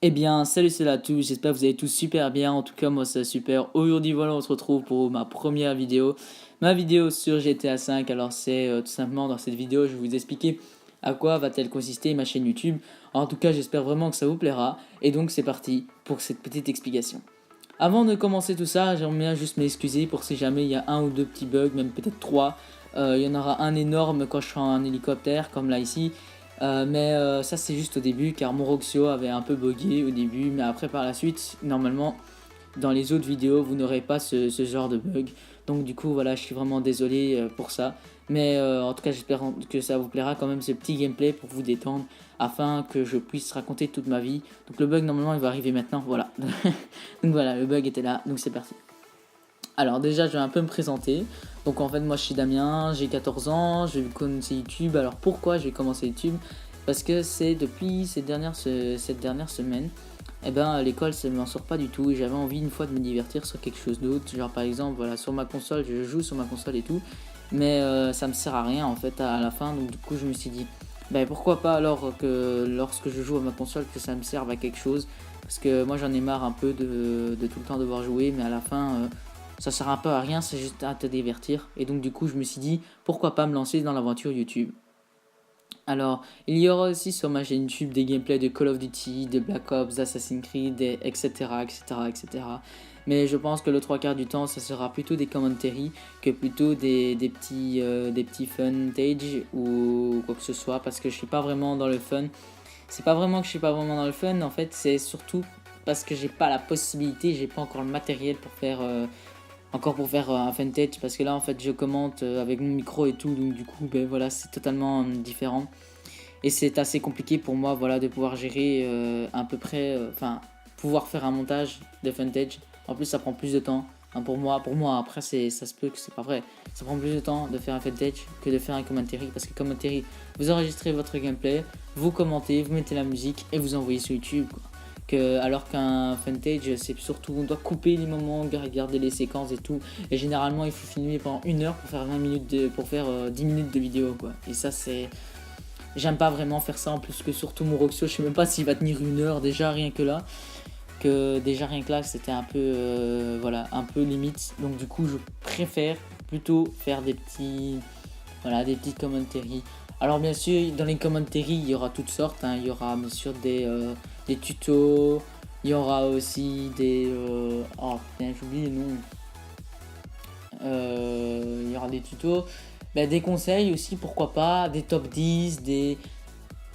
Eh bien, salut, c'est à tous, j'espère que vous allez tous super bien, en tout cas moi c'est super. Aujourd'hui voilà, on se retrouve pour ma première vidéo, ma vidéo sur GTA 5. Alors c'est tout simplement dans cette vidéo, je vais vous expliquer à quoi va-t-elle consister ma chaîne YouTube. En tout cas, j'espère vraiment que ça vous plaira, et donc c'est parti pour cette petite explication. Avant de commencer tout ça, j'aimerais bien juste m'excuser pour si jamais il y a un ou deux petits bugs, même peut-être trois. Il y en aura un énorme quand je serai en hélicoptère, comme là ici. Mais ça c'est juste au début, car mon Roxio avait un peu bugué au début, mais après par la suite, normalement, dans les autres vidéos, vous n'aurez pas ce genre de bug. Donc du coup, voilà, je suis vraiment désolé pour ça. Mais en tout cas, j'espère que ça vous plaira quand même ce petit gameplay pour vous détendre, afin que je puisse raconter toute ma vie. Donc le bug, normalement, il va arriver maintenant, voilà. Donc voilà, le bug était là, donc c'est parti. Alors déjà, je vais un peu me présenter. Donc en fait, moi je suis Damien, j'ai 14 ans, je vais commencer YouTube. Alors pourquoi j'ai commencé YouTube? Parce que c'est depuis cette dernière semaine, eh ben l'école ça ne m'en sort pas du tout et j'avais envie une fois de me divertir sur quelque chose d'autre. Genre par exemple, voilà, sur ma console, je joue sur ma console et tout, mais ça me sert à rien en fait à la fin. Donc du coup, je me suis dit, ben pourquoi pas alors que lorsque je joue à ma console, que ça me serve à quelque chose. Parce que moi j'en ai marre un peu de tout le temps devoir jouer, mais à la fin ça sert un peu à rien, c'est juste à te divertir. Et donc du coup je me suis dit pourquoi pas me lancer dans l'aventure YouTube. Alors il y aura aussi sur ma chaîne YouTube des gameplays de Call of Duty, de Black Ops, d'Assassin's Creed, etc., etc., etc. Mais je pense que le trois quarts du temps ça sera plutôt des commentaries que plutôt des petits footage ou quoi que ce soit, parce que je suis pas vraiment dans le fun. C'est pas vraiment que je suis pas vraiment dans le fun, en fait c'est surtout parce que j'ai pas la possibilité, j'ai pas encore le matériel pour faire un fantage, parce que là en fait je commente avec mon micro et tout, donc du coup ben voilà, c'est totalement différent et c'est assez compliqué pour moi, voilà, de pouvoir gérer à peu près, enfin pouvoir faire un montage de fantage. En plus ça prend plus de temps, hein, pour moi après ça se peut que c'est pas vrai, ça prend plus de temps de faire un fantage que de faire un commentary, parce que commentary, vous enregistrez votre gameplay, vous commentez, vous mettez la musique et vous envoyez sur YouTube, quoi. Alors qu'un fantage, c'est surtout, on doit couper les moments, garder les séquences et tout. Et généralement, il faut filmer pendant 1 heure pour faire 20 minutes pour faire 10 minutes de vidéo, quoi. Et ça, c'est, j'aime pas vraiment faire ça. En plus que surtout mon Roxio, je sais même pas s'il va tenir 1 heure déjà rien que là. Déjà rien que là, c'était un peu, voilà, un peu limite. Donc du coup, je préfère plutôt faire voilà, des petits commentaries. Alors bien sûr, dans les commentaries, il y aura toutes sortes, hein. Il y aura bien sûr des tutos, il y aura aussi oh putain, j'oublie les noms. Il y aura des tutos, ben, des conseils aussi, pourquoi pas, des top 10,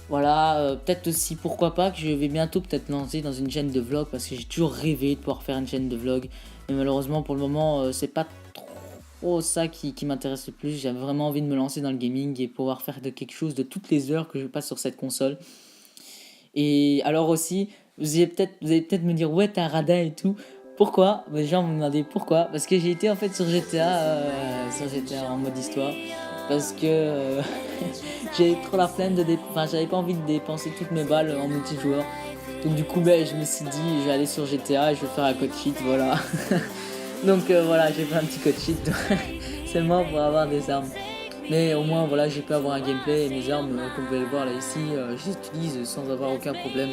Voilà, peut-être aussi, pourquoi pas, que je vais bientôt peut-être lancer dans une chaîne de vlog, parce que j'ai toujours rêvé de pouvoir faire une chaîne de vlog. Mais malheureusement, pour le moment, c'est pas trop ça qui m'intéresse le plus. J'avais vraiment envie de me lancer dans le gaming et pouvoir faire de quelque chose de toutes les heures que je passe sur cette console. Et alors aussi, vous allez peut-être me dire, ouais, t'es un radin et tout. Pourquoi? Les gens me demandaient pourquoi. Parce que j'ai été en fait sur GTA en mode histoire. Parce que j'ai trop la flemme enfin, j'avais pas envie de dépenser toutes mes balles en multijoueur. Donc du coup, ben, je me suis dit, je vais aller sur GTA et je vais faire un code cheat, voilà. Donc voilà, j'ai fait un petit code cheat seulement pour avoir des armes. Mais au moins, voilà, j'ai pu avoir un gameplay et mes armes, comme vous pouvez le voir là ici, je les utilise sans avoir aucun problème.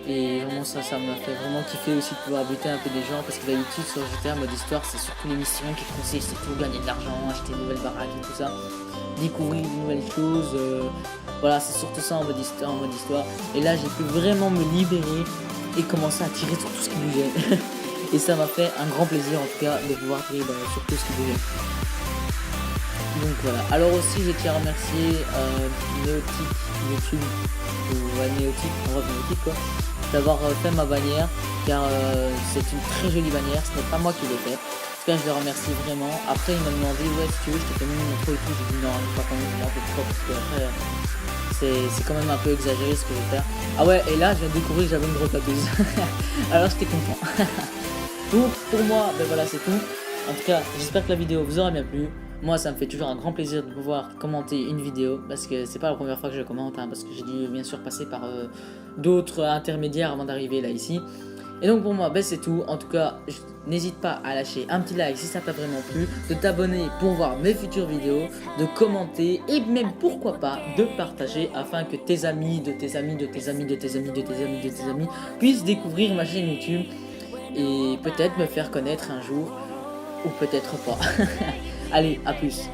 Et vraiment, ça m'a fait vraiment kiffer aussi de pouvoir buter un peu des gens, parce que d'habitude sur GTA mode histoire, c'est surtout les missions qui consistent, c'est tout, gagner de l'argent, acheter de nouvelles baraques et tout ça, découvrir de nouvelles choses. Voilà, c'est surtout ça en mode histoire. Et là, j'ai pu vraiment me libérer et commencer à tirer sur tout ce qui bougeait. Et ça m'a fait un grand plaisir en tout cas de pouvoir tirer sur tout ce qui bougeait. Donc voilà. Alors aussi, je tiens à remercier Néotique YouTube, ou ouais, Néotique, en vrai Néotique quoi, d'avoir fait ma bannière, car c'est une très jolie bannière. Ce n'est pas moi qui l'ai fait. En tout cas, je les remercie vraiment. Après, il m'a demandé, ouais, si tu veux, je te fais même une intro et tout. J'ai dit non, pas quand même, pourquoi, parce que après, c'est quand même un peu exagéré ce que je vais faire. Ah ouais, et là, je viens de découvrir que j'avais une rotateuse. Alors, j'étais content. Donc, pour moi, ben voilà, c'est tout. En tout cas, j'espère que la vidéo vous aura bien plu. Moi, ça me fait toujours un grand plaisir de pouvoir commenter une vidéo, parce que c'est pas la première fois que je commente, hein, parce que j'ai dû bien sûr passer par d'autres intermédiaires avant d'arriver là ici. Et donc pour moi, ben c'est tout. En tout cas, n'hésite pas à lâcher un petit like si ça t'a vraiment plu, de t'abonner pour voir mes futures vidéos, de commenter et même pourquoi pas de partager afin que tes amis, de tes amis, de tes amis, de tes amis, de tes amis, de tes amis puissent découvrir ma chaîne YouTube et peut-être me faire connaître un jour ou peut-être pas. Allez, à plus.